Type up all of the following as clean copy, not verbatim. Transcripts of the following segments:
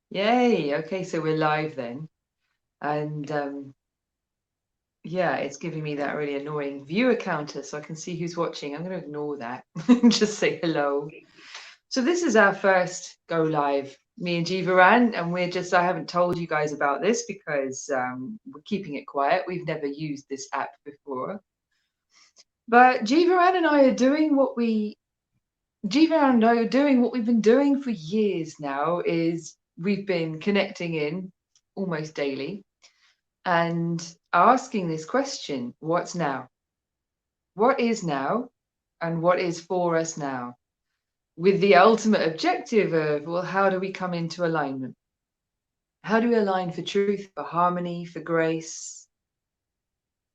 Yay. Okay, so we're live then. And yeah, it's giving me that really annoying viewer counter so I can see who's watching. I'm going to ignore that and just say hello. So this is our first go live, me and Jivaran, and I haven't told you guys about this because we're keeping it quiet. We've never used this app before. But Jivaran and I are doing what we've been doing for years now, is we've been connecting in almost daily and asking this question: what's now? What is now? And what is for us now? With the ultimate objective of, well, how do we come into alignment? How do we align for truth, for harmony, for grace,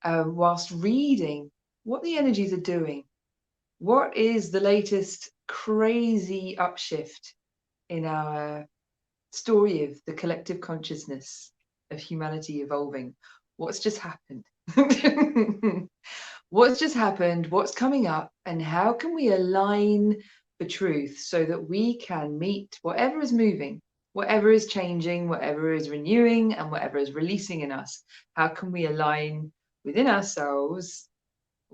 whilst reading what the energies are doing? What is the latest crazy upshift in our story of the collective consciousness of humanity evolving? What's just happened? What's just happened? What's coming up? And how can we align for truth so that we can meet whatever is moving, whatever is changing, whatever is renewing, and whatever is releasing in us? How can we align within ourselves?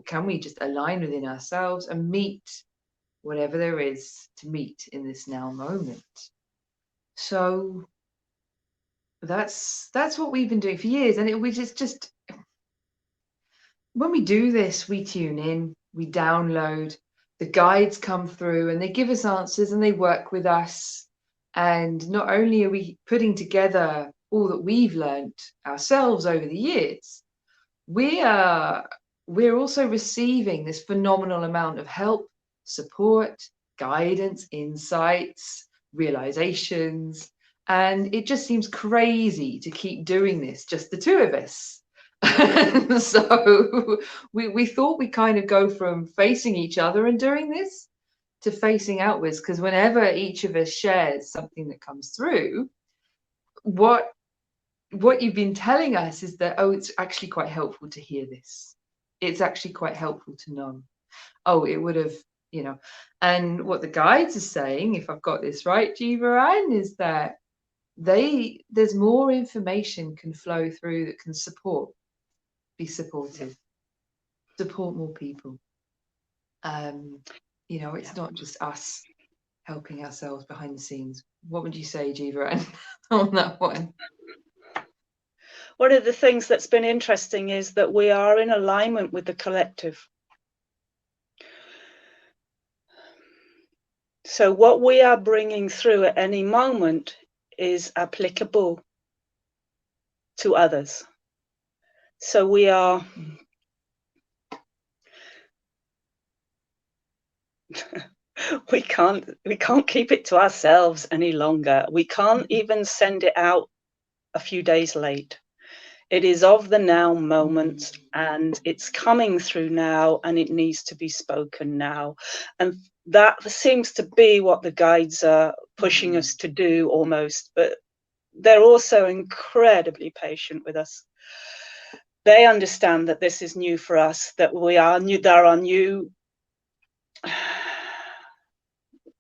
Can we just align within ourselves and meet whatever there is to meet in this now moment? So that's what we've been doing for years, and we just when we do this, we tune in, we download, the guides come through and they give us answers and they work with us. And not only are we putting together all that we've learned ourselves over the years, we're also receiving this phenomenal amount of help, support, guidance, insights, realizations. And it just seems crazy to keep doing this, just the two of us. And so we thought we kind of go from facing each other and doing this to facing outwards, because whenever each of us shares something that comes through, what you've been telling us is that, oh, it's actually quite helpful to hear this. It's actually quite helpful to know. Oh, it would have, and what the guides are saying, if I've got this right, Jivaran, is that there's more information can flow through that can be supportive, support more people. It's not just us helping ourselves behind the scenes. What would you say, Jivaran, on that one? One of the things that's been interesting is that we are in alignment with the collective. So what we are bringing through at any moment is applicable to others. So we are we can't keep it to ourselves any longer. We can't even send it out a few days late. It is of the now moment, and it's coming through now, and it needs to be spoken now. And that seems to be what the guides are pushing us to do almost, but they're also incredibly patient with us. They understand that this is new for us, that we are new, there are new,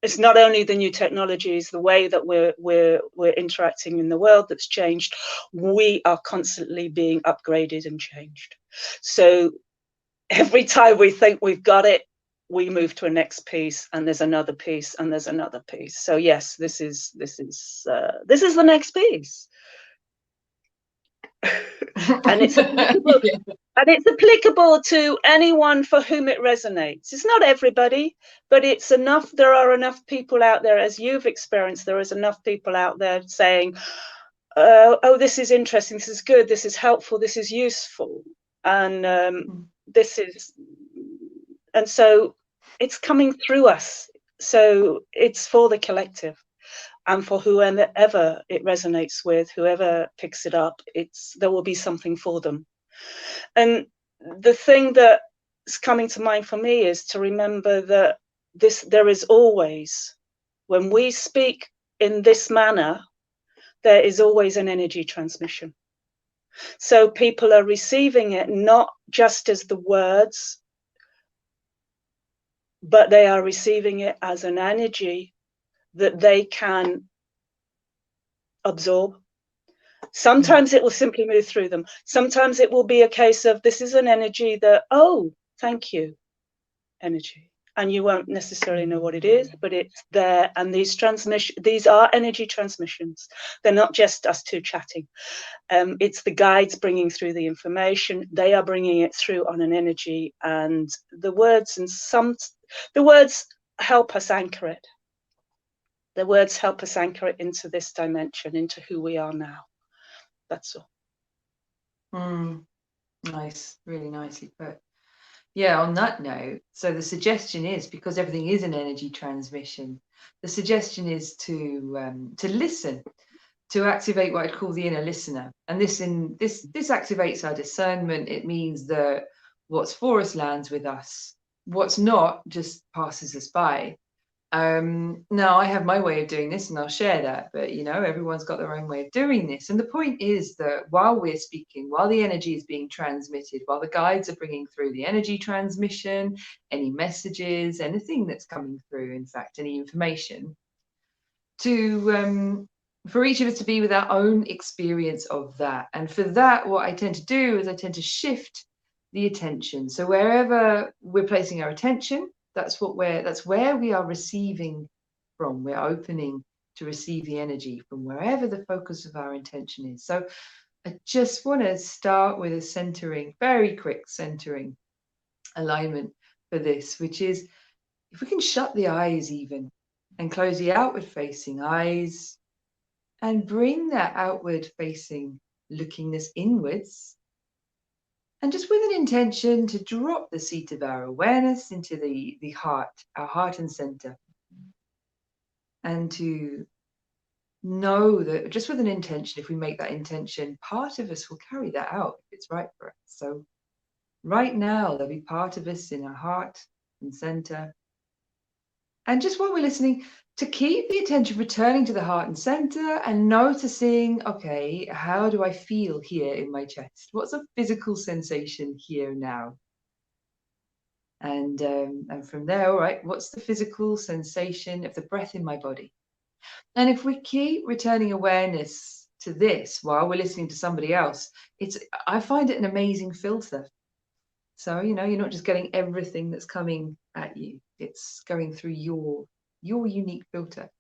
it's not only the new technologies, the way that we're interacting in the world that's changed. We are constantly being upgraded and changed. So every time we think we've got it, we move to a next piece, and there's another piece, and there's another piece. So yes, this is the next piece. And it's applicable, and it's applicable to anyone for whom it resonates. It's not everybody, but it's enough. There are enough people out there, as you've experienced, there is enough people out there saying, oh, this is interesting, this is good, this is helpful, this is useful. And and so it's coming through us. So it's for the collective. And for whoever it resonates with, whoever picks it up, there will be something for them. And the thing that's coming to mind for me is to remember that there is always, when we speak in this manner, there is always an energy transmission. So people are receiving it not just as the words, but they are receiving it as an energy that they can absorb. Sometimes it will simply move through them. Sometimes it will be a case of, this is an energy that, oh, thank you, energy. And you won't necessarily know what it is, but it's there. And these are energy transmissions. They're not just us two chatting. It's the guides bringing through the information. They are bringing it through on an energy, and the words help us anchor it. The words help us anchor it into this dimension, into who we are now. That's all. Nice, really nicely put. Yeah, on that note, so the suggestion is, because everything is an energy transmission, the suggestion is to listen, to activate what I'd call the inner listener. And this activates our discernment. It means that what's for us lands with us. What's not just passes us by. Now I have my way of doing this and I'll share that, but everyone's got their own way of doing this. And the point is that while we're speaking, while the energy is being transmitted, while the guides are bringing through the energy transmission, any messages, anything that's coming through, in fact, any information, for each of us to be with our own experience of that. And for that, what I tend to do is I tend to shift the attention. So wherever we're placing our attention, that's where we are receiving from. We're opening to receive the energy from wherever the focus of our intention is. So I just want to start with a centering, very quick centering alignment for this, which is if we can shut the eyes even and close the outward facing eyes and bring that outward facing lookingness inwards. And just with an intention to drop the seat of our awareness into the heart, our heart and center. And to know that just with an intention, if we make that intention, part of us will carry that out if it's right for us. So right now, there'll be part of us in our heart and center. And just while we're listening, to keep the attention returning to the heart and center and noticing, okay, how do I feel here in my chest? What's a physical sensation here now? And from there, all right, what's the physical sensation of the breath in my body? And if we keep returning awareness to this while we're listening to somebody else, I find it an amazing filter. So, you're not just getting everything that's coming at you. It's going through your unique filter.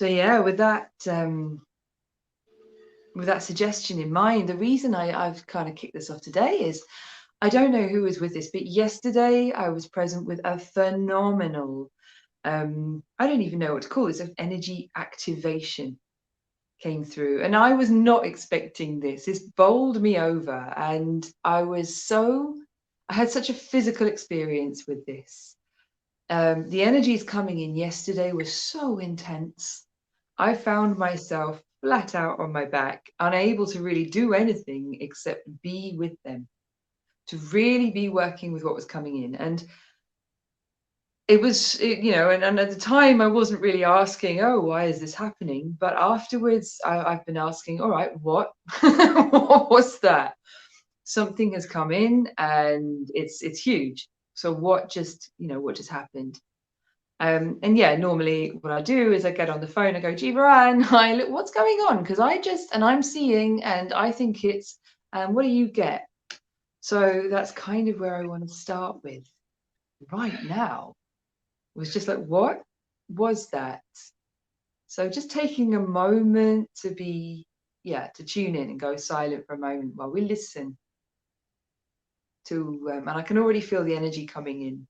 So yeah, with that suggestion in mind, the reason I've kind of kicked this off today is I don't know who was with this, but yesterday I was present with a phenomenal, I don't even know what to call it, an energy activation came through. And I was not expecting this. This bowled me over. And I had such a physical experience with this. The energies coming in yesterday was so intense. I found myself flat out on my back, unable to really do anything except be with them, to really be working with what was coming in. And it was, and at the time I wasn't really asking, oh, why is this happening? But afterwards, I've been asking, all right, what? What was that? Something has come in and it's huge. So what just happened? And yeah, normally what I do is I get on the phone, I go, Jivaran, hi, look, what's going on? Because I'm seeing, and I think it's, what do you get? So that's kind of where I want to start with right now. It was just like, what was that? So just taking a moment to tune in and go silent for a moment while we listen to, and I can already feel the energy coming in.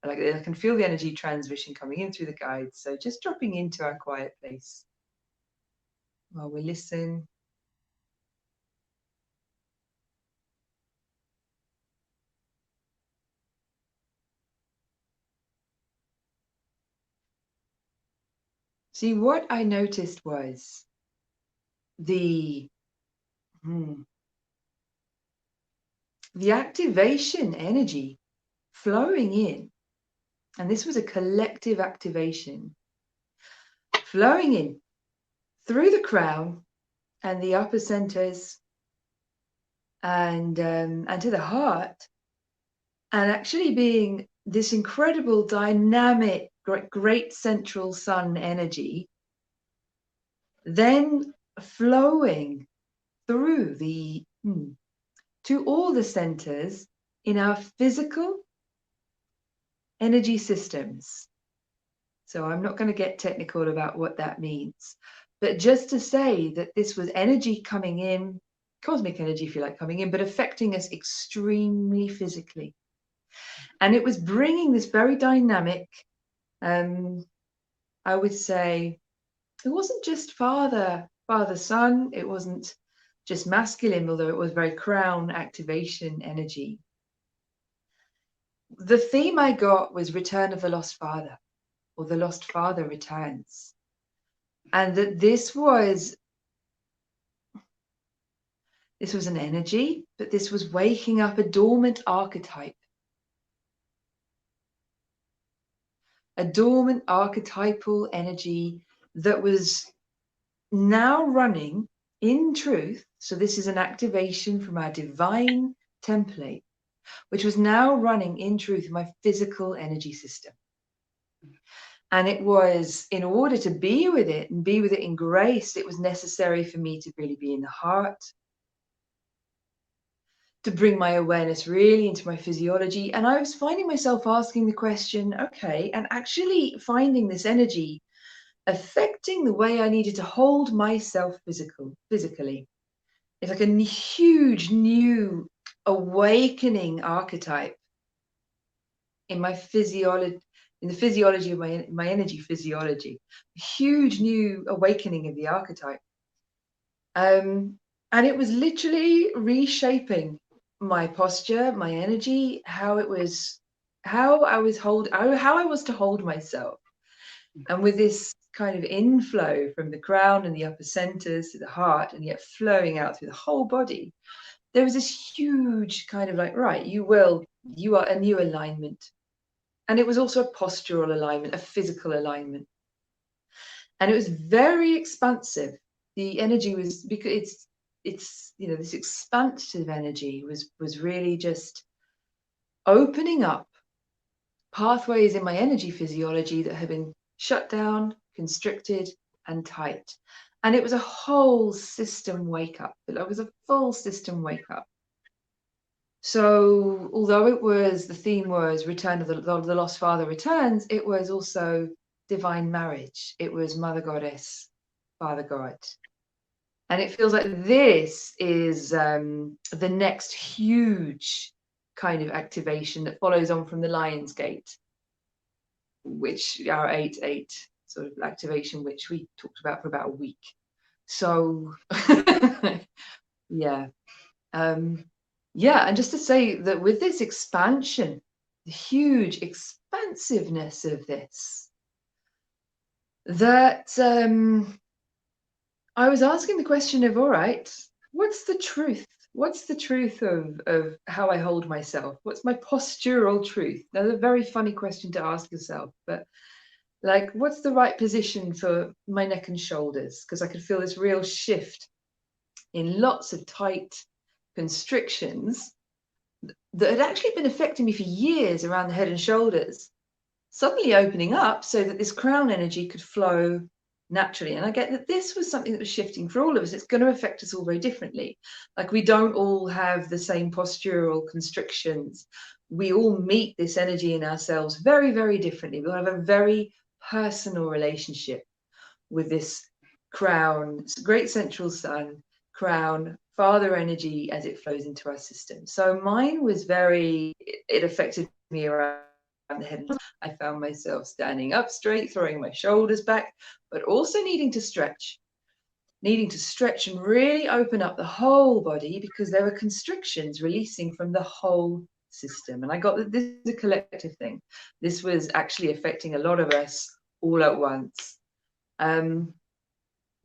Like I can feel the energy transmission coming in through the guides. So just dropping into our quiet place while we listen. See, what I noticed was the activation energy flowing in. And this was a collective activation flowing in through the crown and the upper centers and to the heart, and actually being this incredible dynamic great central sun energy then flowing through to all the centers in our physical energy systems. So I'm not going to get technical about what that means, but just to say that this was energy coming in, cosmic energy, if you like, coming in, but affecting us extremely physically. And it was bringing this very dynamic, I would say, it wasn't just father, son, it wasn't just masculine, although it was very crown activation energy. The theme I got was Return of the Lost Father, or the Lost Father Returns. And that this was an energy, but this was waking up a dormant archetype. A dormant archetypal energy that was now running in truth. So this is an activation from our divine template, which was now running in truth in my physical energy system. And it was, in order to be with it and be with it in grace, it was necessary for me to really be in the heart, to bring my awareness really into my physiology. And I was finding myself asking the question, okay, and actually finding this energy affecting the way I needed to hold myself physically. It's like a huge new awakening archetype in my physiology, in the physiology of my energy physiology, a huge new awakening of the archetype. And it was literally reshaping my posture, my energy, how I was to hold myself. And with this kind of inflow from the crown and the upper centers to the heart, and yet flowing out through the whole body, there was this huge kind of like, right, you are a new alignment. And it was also a postural alignment, a physical alignment. And it was very expansive. The energy was, because it's this expansive energy was really just opening up pathways in my energy physiology that had been shut down, constricted, and tight. And it was a whole system wake up. It was a full system wake up. So although the theme was Return of the Lost Father Returns, it was also divine marriage. It was Mother Goddess, Father God. And it feels like this is the next huge kind of activation that follows on from the Lion's Gate, which our 8-8 sort of activation, which we talked about for about a week. So yeah. And just to say that with this expansion, the huge expansiveness of this, that I was asking the question of, all right, what's the truth? What's the truth of how I hold myself? What's my postural truth? That's a very funny question to ask yourself, but like, what's the right position for my neck and shoulders? Because I could feel this real shift in lots of tight constrictions that had actually been affecting me for years around the head and shoulders, suddenly opening up so that this crown energy could flow naturally. And I get that this was something that was shifting for all of us. It's going to affect us all very differently. Like, we don't all have the same postural constrictions. We all meet this energy in ourselves very, very differently. We'll have a very personal relationship with this crown, great central sun, crown, father energy as it flows into our system. So mine was it affected me around the head. I found myself standing up straight, throwing my shoulders back, but also needing to stretch and really open up the whole body, because there were constrictions releasing from the whole system. And I got that this is a collective thing. This was actually affecting a lot of us all at once.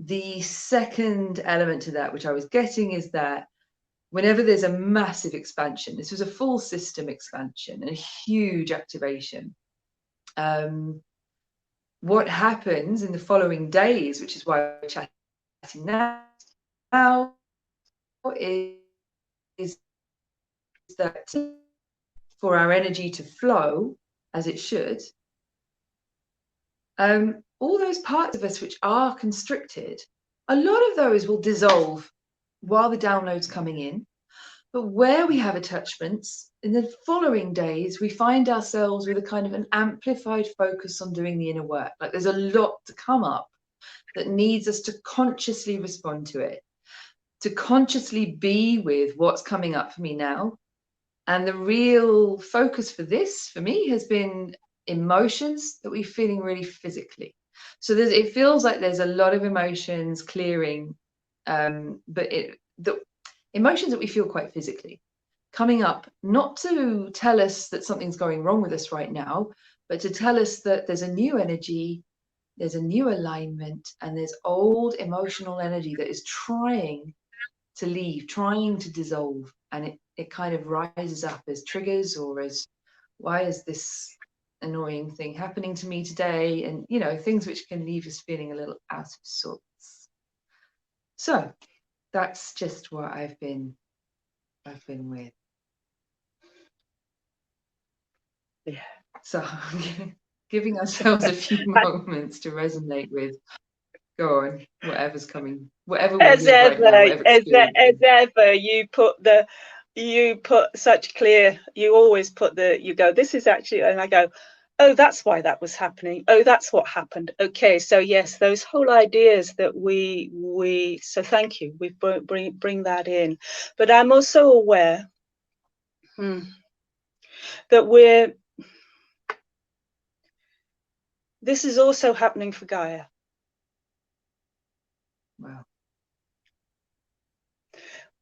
The second element to that, which I was getting, is that whenever there's a massive expansion, this was a full system expansion and a huge activation. What happens in the following days, which is why we're chatting now, is that for our energy to flow as it should, all those parts of us which are constricted a lot of those will dissolve while the download's coming in. But where we have attachments, in the following days, we find ourselves with a kind of an amplified focus on doing the inner work. Like there's a lot to come up that needs us to consciously respond to it, to consciously be with what's coming up for me now. And the real focus for this, for me, has been emotions that we're feeling really physically. So it feels like there's a lot of emotions clearing, but the emotions that we feel quite physically coming up, not to tell us that something's going wrong with us right now, but to tell us that there's a new energy, there's a new alignment, and there's old emotional energy that is trying to leave, trying to dissolve. And it kind of rises up as triggers, or as, why is this annoying thing happening to me today? And, you know, things which can leave us feeling a little out of sorts. So that's just what I've been with. Yeah. So giving ourselves a few moments to resonate with. Go on, whatever's coming, whatever we're As with right now, ever, whatever experience. as ever, you put such clear. You always put you go. This is actually, and I go, oh, that's why that was happening. Oh, that's what happened. Okay, so yes, those whole ideas that we. So thank you. We bring that in, but I'm also aware that this is also happening for Gaia. Wow.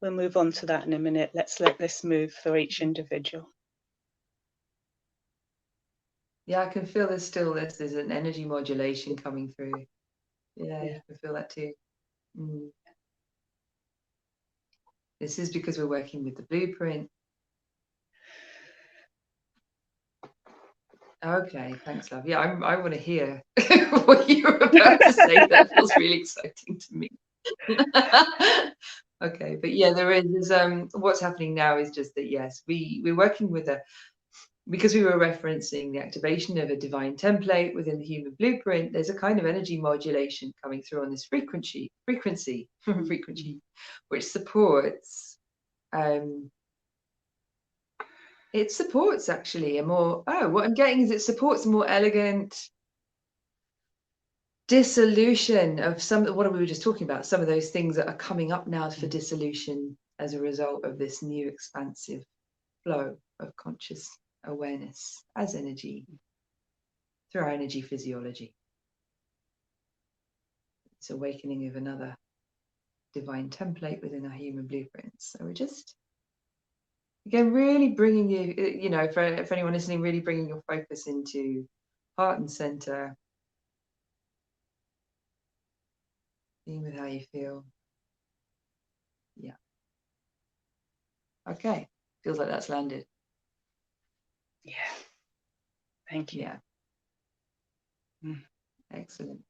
We'll move on to that in a minute. Let's let this move for each individual. Yeah, I can feel there's an energy modulation coming through. Yeah, Yeah. you can feel that too. This is because we're working with the blueprint. Okay, thanks, love. Yeah, I want to hear what you were about to say. That feels really exciting to me. Okay, but yeah, there's what's happening now is just that, yes, we're working with because we were referencing the activation of a divine template within the human blueprint. There's a kind of energy modulation coming through on this frequency, which supports it supports actually a more, what I'm getting is it supports a more elegant dissolution of what we were just talking about, some of those things that are coming up now for dissolution as a result of this new expansive flow of conscious awareness as energy through our energy physiology. It's awakening of another divine template within our human blueprints. So we're just, again, really bringing you know, for anyone listening, really bringing your focus into heart and center, being with how you feel. Yeah. Okay. Feels like that's landed. Yeah. Thank you. Yeah. Excellent.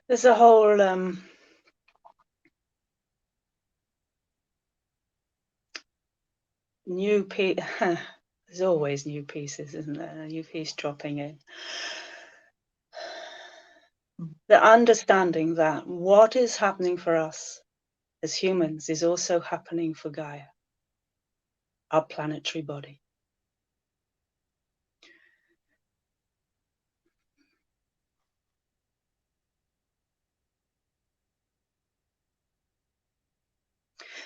There's a whole new piece. There's always new pieces, isn't there? A new piece dropping in. The understanding that what is happening for us as humans is also happening for Gaia, our planetary body.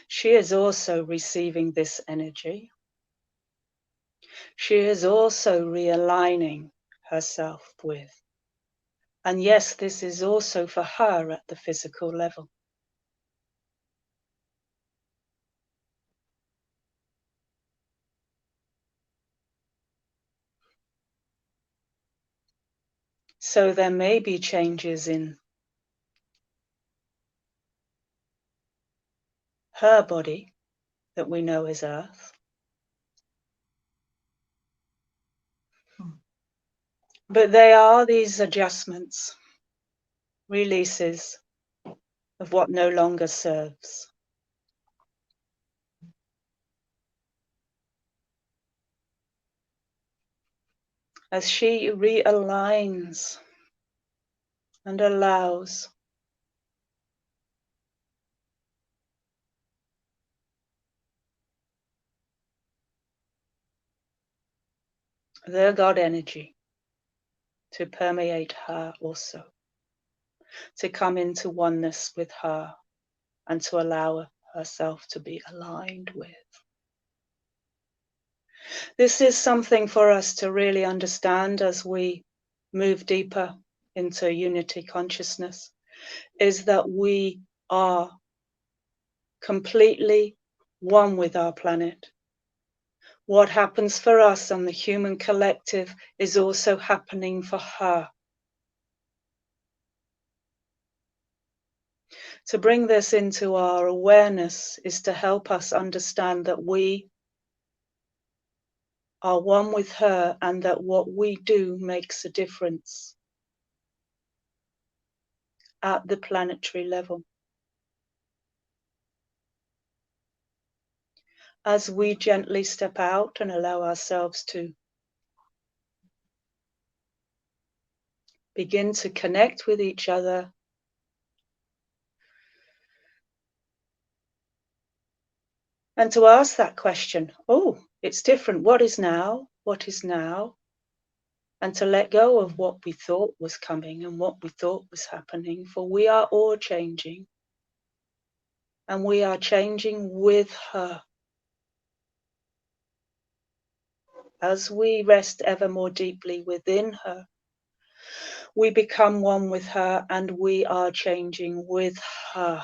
She is also receiving this energy. She is also realigning herself with. And yes, this is also for her at the physical level. So there may be changes in her body that we know as Earth. But they are these adjustments, releases of what no longer serves. as she realigns and allows the God energy to permeate her also, to come into oneness with her and to allow herself to be aligned with. This is something for us to really understand as we move deeper into unity consciousness, is that we are completely one with our planet. What happens for us and the human collective is also happening for her. To bring this into our awareness is to help us understand that we are one with her and that what we do makes a difference at the planetary level. As we gently step out and allow ourselves to begin to connect with each other, and to ask that question, oh, it's different. What is now? What is now? And to let go of what we thought was coming and what we thought was happening, for we are all changing. And we are changing with her. As we rest ever more deeply within her, we become one with her and we are changing with her.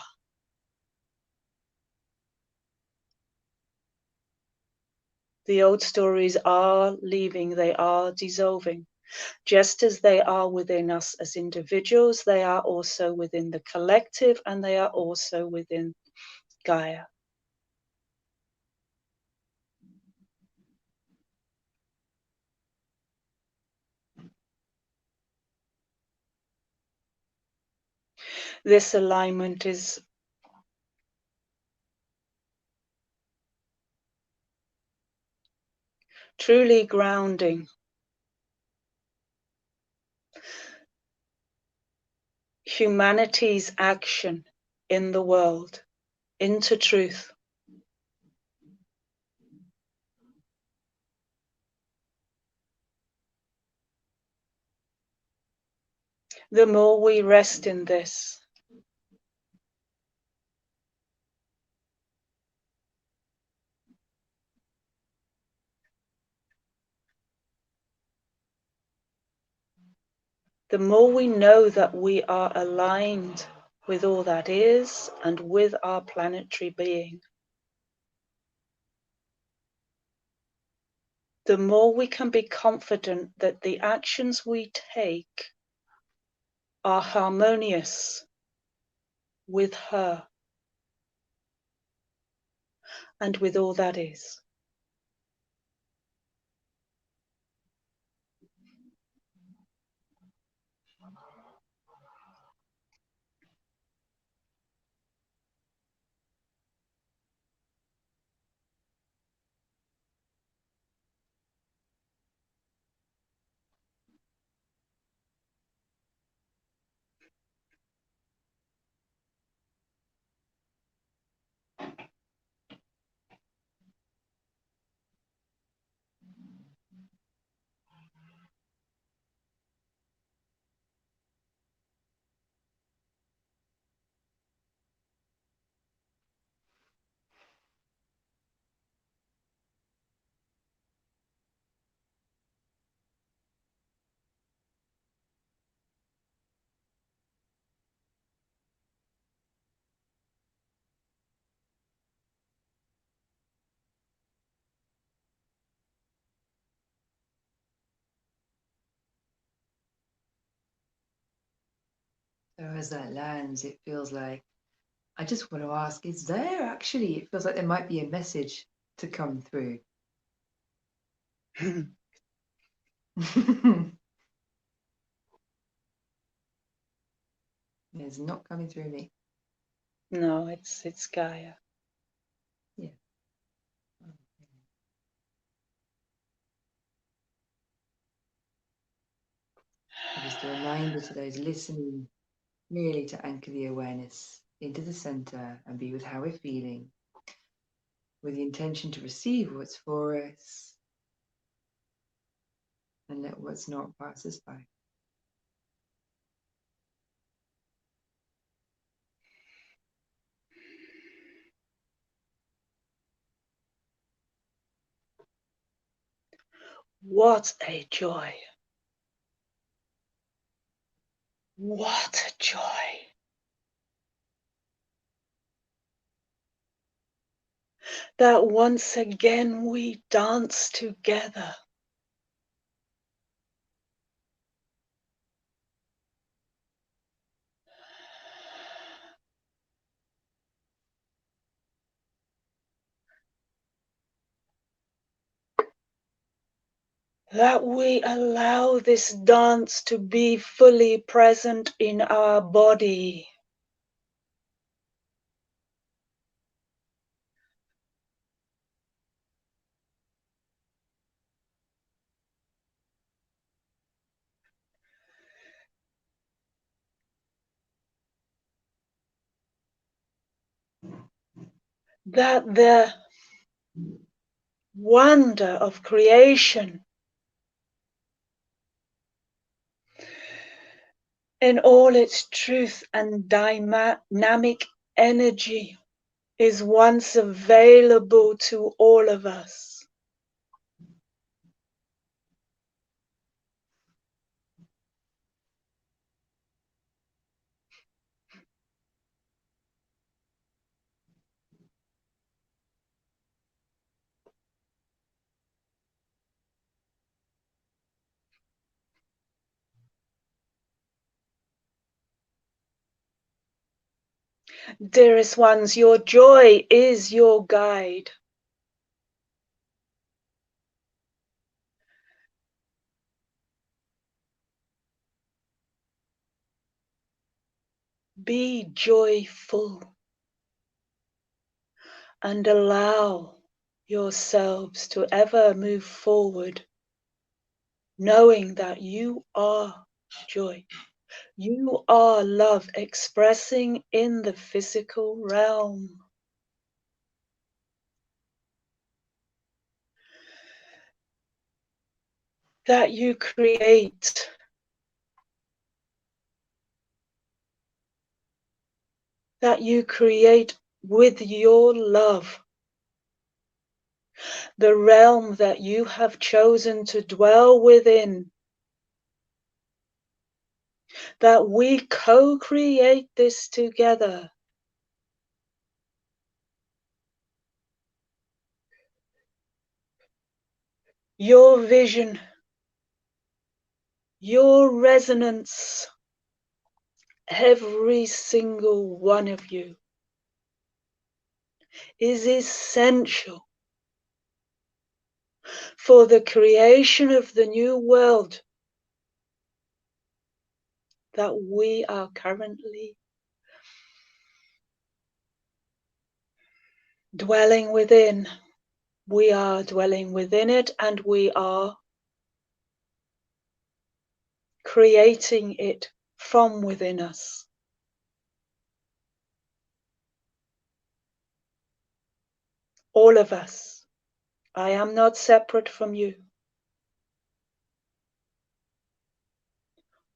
The old stories are leaving, they are dissolving. Just as they are within us as individuals, they are also within the collective and they are also within Gaia. This alignment is truly grounding humanity's action in the world into truth. The more we rest in this, the more we know that we are aligned with all that is and with our planetary being, the more we can be confident that the actions we take are harmonious with her and with all that is. So as that lands, it feels like, I just want to ask, is there actually, it feels like there might be a message to come through. It's not coming through me. No, it's Gaia. Yeah. just a reminder to those listening, really to anchor the awareness into the center and be with how we're feeling, with the intention to receive what's for us and let what's not pass us by. What a joy. What a joy. That once again we dance together. That we allow this dance to be fully present in our body. That the wonder of creation in all its truth and dynamic energy is once available to all of us. Dearest ones, your joy is your guide. Be joyful and allow yourselves to ever move forward, knowing that you are joy. You are love expressing in the physical realm. That you create with your love, the realm that you have chosen to dwell within, that we co-create this together. Your vision, your resonance, every single one of you is essential for the creation of the new world that we are currently dwelling within. We are dwelling within it and we are creating it from within us. All of us. I am not separate from you.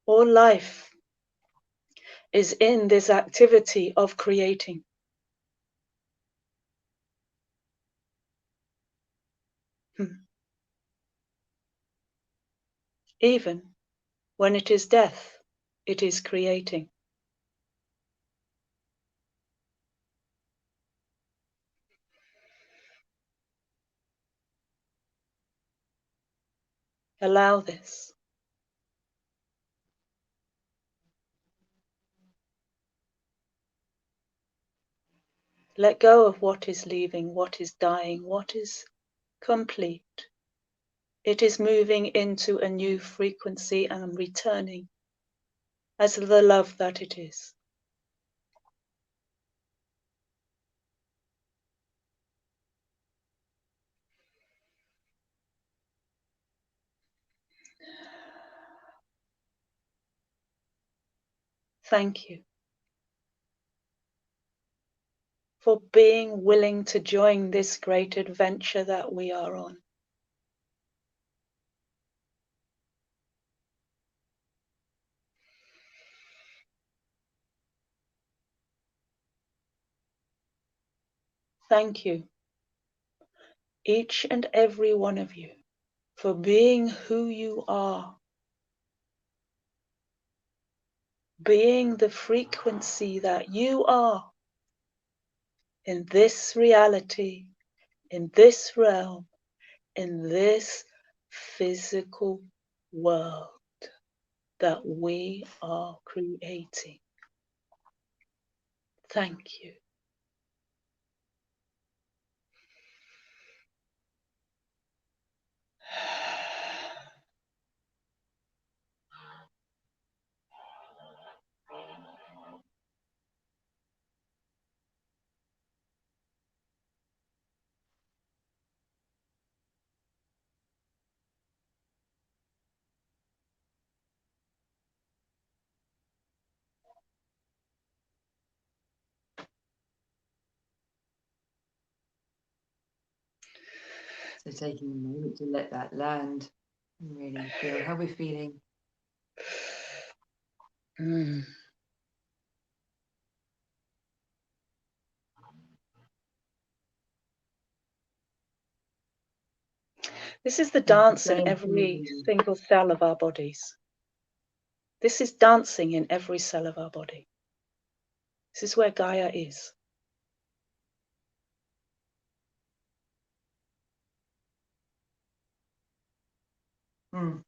All life is in this activity of creating. Even when it is death, it is creating. Allow this. Let go of what is leaving, what is dying, what is complete. It is moving into a new frequency and returning as the love that it is. Thank you for being willing to join this great adventure that we are on. Thank you, each and every one of you, for being who you are, being the frequency that you are in this reality, in this realm, in this physical world that we are creating. Thank you. So taking a moment to let that land and really feel how we're feeling. Mm. This is the dance in every single cell of our bodies. This is dancing in every cell of our body. This is where Gaia is. Mm.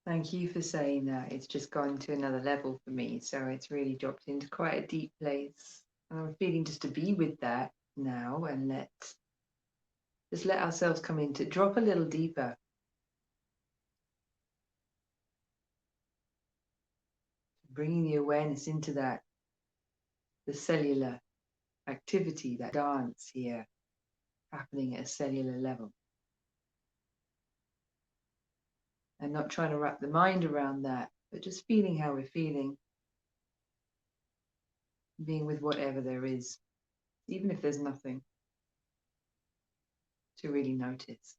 Thank you for saying that. It's just gone to another level for me. So it's really dropped into quite a deep place. And I'm feeling just to be with that now and just let ourselves come in to drop a little deeper. Bringing the awareness into that, the cellular activity, that dance here happening at a cellular level. And not trying to wrap the mind around that, but just feeling how we're feeling. Being with whatever there is, even if there's nothing to really notice.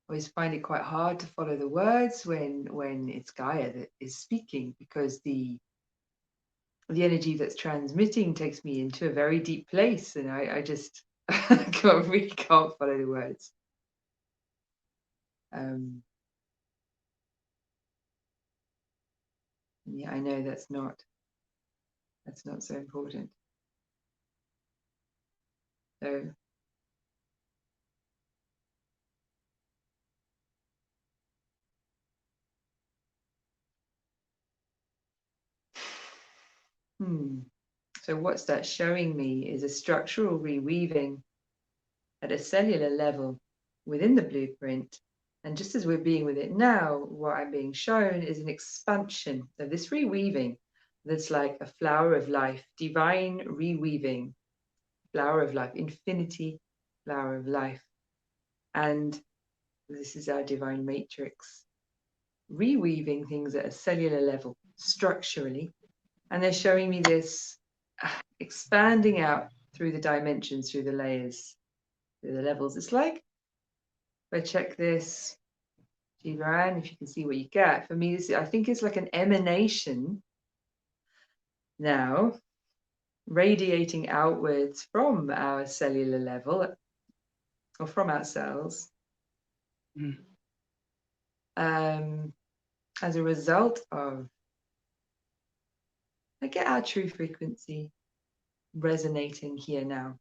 I always find it quite hard to follow the words when it's Gaia that is speaking, because the energy that's transmitting takes me into a very deep place, and I just really can't follow the words. Yeah, I know that's not so important. So so what's that showing me is a structural reweaving at a cellular level within the blueprint. And just as we're being with it now, what I'm being shown is an expansion of this reweaving that's like a flower of life, divine reweaving, flower of life, infinity, flower of life. And this is our divine matrix, reweaving things at a cellular level, structurally. And they're showing me this expanding out through the dimensions, through the layers, through the levels. It's like, if I check this, Gibran, if you can see what you get. For me, this, I think it's like an emanation now, radiating outwards from our cellular level or from ourselves, as a result of, I get our true frequency resonating here now.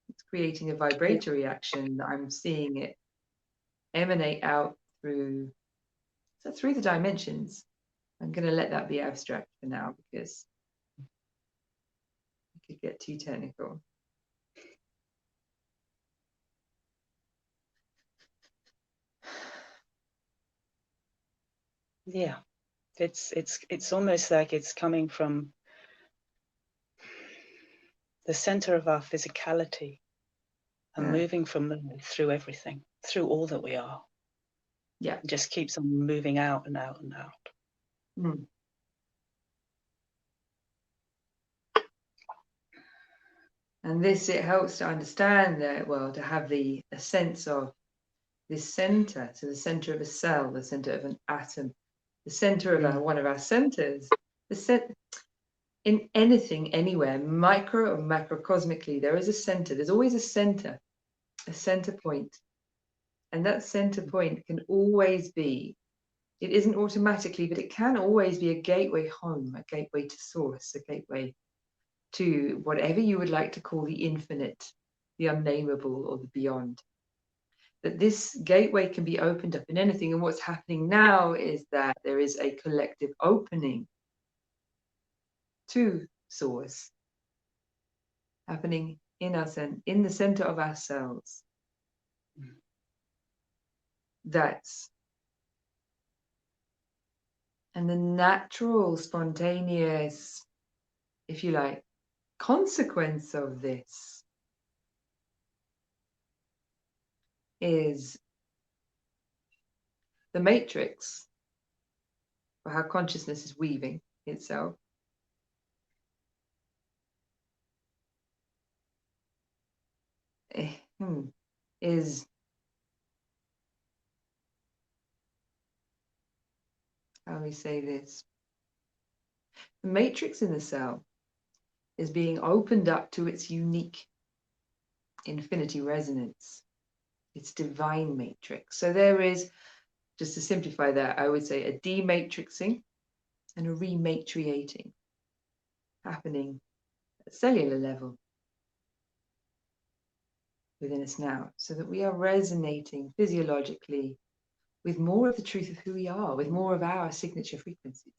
It's creating a vibratory reaction that I'm seeing it emanate out through the dimensions. I'm going to let that be abstract for now because it could get too technical. Yeah, it's almost like it's coming from the center of our physicality and moving from there through everything, through all that we are. Yeah. It just keeps on moving out and out and out. Mm. And this, it helps to understand that, well, to have a sense of this center, so the center of a cell, the center of an atom, the center of one of our centers, in anything, anywhere, micro or macrocosmically, there is a center. There's always a center point. And that center point can always be, it isn't automatically, but it can always be a gateway home, a gateway to source, a gateway to whatever you would like to call the infinite, the unnameable, or the beyond. That this gateway can be opened up in anything. And what's happening now is that there is a collective opening to source happening in us and in the center of ourselves. And the natural, spontaneous, if you like, consequence of this is the matrix for how consciousness is weaving itself. Is how we say this. The matrix in the cell is being opened up to its unique infinity resonance, its divine matrix. So there is, just to simplify that, I would say a dematrixing and a rematriating happening at cellular level within us now, so that we are resonating physiologically with more of the truth of who we are, with more of our signature frequencies.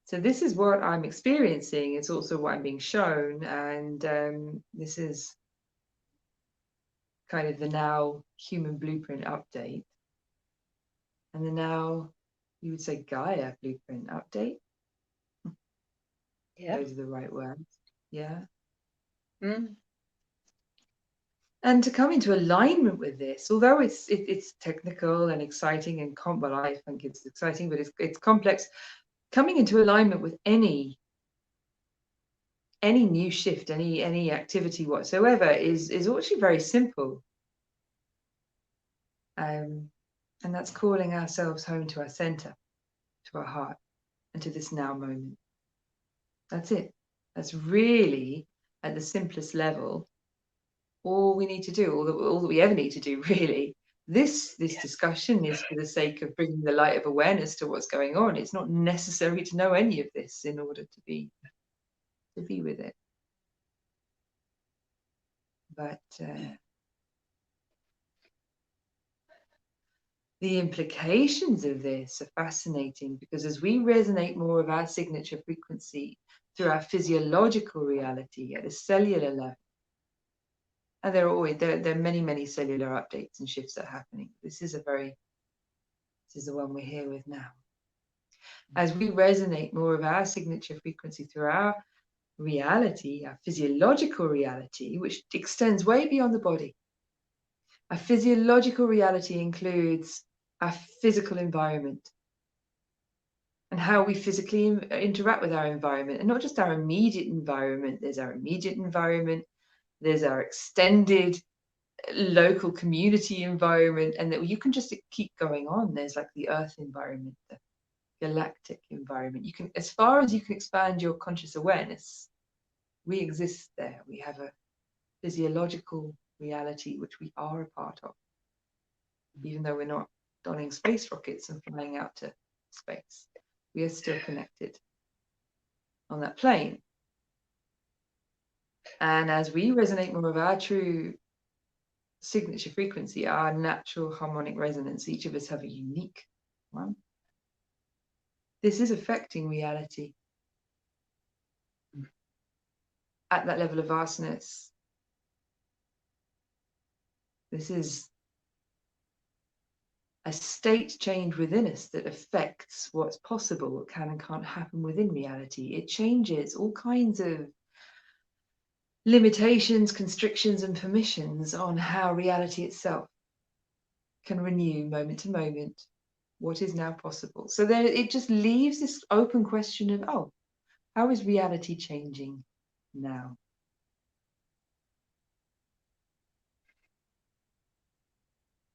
So this is what I'm experiencing. It's also what I'm being shown. And this is kind of the now human blueprint update. And the now, you would say, Gaia blueprint update. Yeah. Those are the right words. Yeah. And to come into alignment with this, although it's technical and exciting and well, I think it's exciting, but it's complex. Coming into alignment with any new shift, any activity whatsoever is actually very simple. And that's calling ourselves home to our center, to our heart, and to this now moment. That's it. That's really, at the simplest level, all we need to do, all that we ever need to do, really. This discussion is for the sake of bringing the light of awareness to what's going on. It's not necessary to know any of this in order to be with it. But the implications of this are fascinating, because as we resonate more of our signature frequency through our physiological reality at a cellular level, and there are many cellular updates and shifts that are happening. This is the one we're here with now. As we resonate more of our signature frequency through our reality, our physiological reality, which extends way beyond the body. Our physiological reality includes our physical environment and how we physically interact with our environment, and not just our immediate environment. There's our immediate environment, there's our extended local community environment, and that you can just keep going on. There's like the earth environment, the galactic environment. You can, as far as you can expand your conscious awareness, we exist there. We have a physiological reality which we are a part of, even though we're not donning space rockets and flying out to space. We are still connected on that plane. And as we resonate more of our true signature frequency, our natural harmonic resonance, each of us have a unique one. This is affecting reality at that level of vastness. This is a state change within us that affects what's possible, what can and can't happen within reality. It changes all kinds of limitations, constrictions, and permissions on how reality itself can renew moment to moment what is now possible. So there, it just leaves this open question of, oh, how is reality changing now?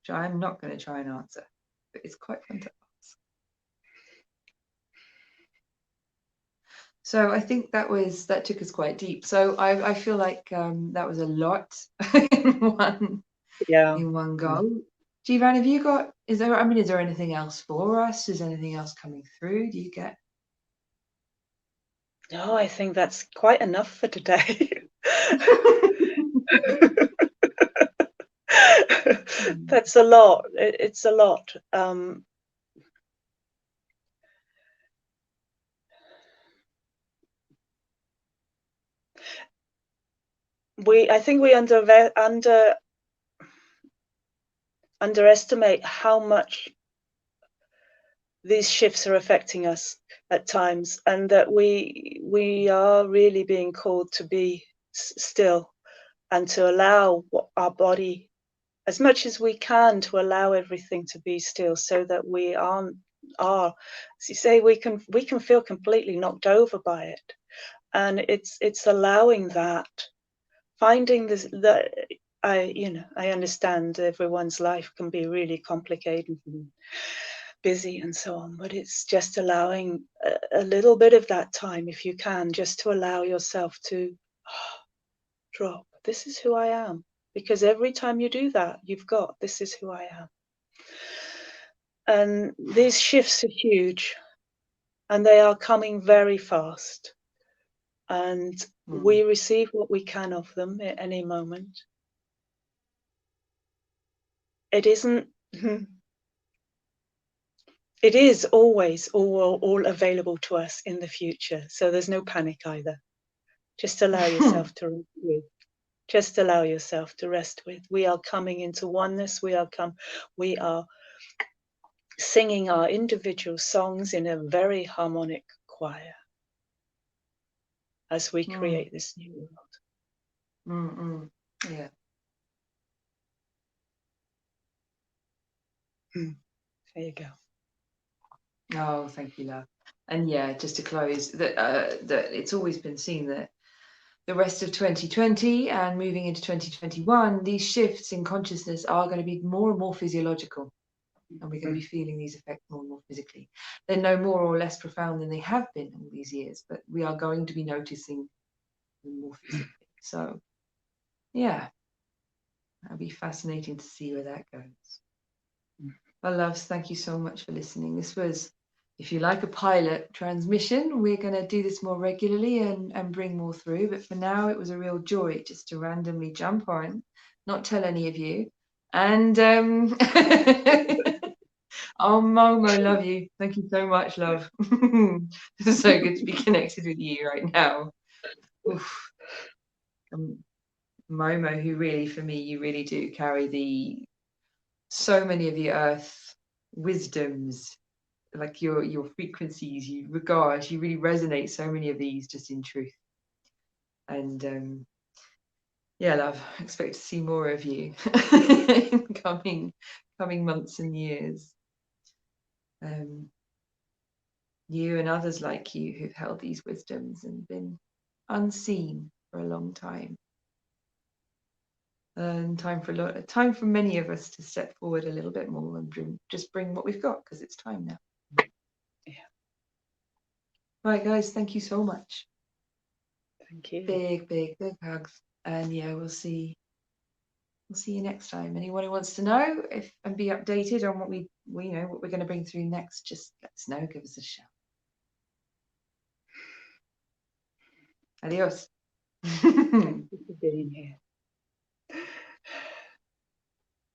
Which I'm not going to try and answer, but it's quite fun to ask. So I think that took us quite deep. So I feel like that was a lot in one go. Jivan, have you got, is there anything else for us? Is anything else coming through? Do you get? No, I think that's quite enough for today. That's a lot. It's a lot. I think we underestimate how much these shifts are affecting us at times, and that we are really being called to be still and to allow our body as much as we can, to allow everything to be still, so that we are, as you say, we can feel completely knocked over by it. And it's allowing that, finding this, that I understand everyone's life can be really complicated and busy and so on, but it's just allowing a little bit of that time, if you can, just to allow yourself to drop. This is who I am. Because every time you do that, you've got, this is who I am. And these shifts are huge, and they are coming very fast. And we receive what we can of them at any moment. It isn't, it is always all available to us in the future. So there's no panic either. Just allow yourself to rest with. Just allow yourself to rest with. We are coming into oneness. We are singing our individual songs in a very harmonic choir as we create this new world. Yeah. There you go. Oh, thank you, love. And yeah, just to close, that it's always been seen that the rest of 2020 and moving into 2021, these shifts in consciousness are going to be more and more physiological, and we're going to be feeling these effects more and more physically. They're no more or less profound than they have been all these years, but we are going to be noticing them more physically. So yeah, that'll be fascinating to see where that goes. Well, loves, thank you so much for listening. This was, if you like, a pilot transmission. We're going to do this more regularly and bring more through. But for now, it was a real joy just to randomly jump on, not tell any of you. And oh, Momo, love you. Thank you so much, love. It's so good to be connected with you right now. Oof. Momo, who really, for me, you really do carry so many of the earth wisdoms, like your frequencies, you really resonate so many of these just in truth. And yeah, love, expect to see more of you in coming months and years. You and others like you who've held these wisdoms and been unseen for a long time. And time for many of us to step forward a little bit more and bring what we've got, because it's time now. Yeah. Right, guys, thank you so much. Thank you. Big hugs. And yeah, we'll see you next time. Anyone who wants to know and be updated on what we know what we're going to bring through next, just let us know, give us a shout. Adios. Thank you for being here.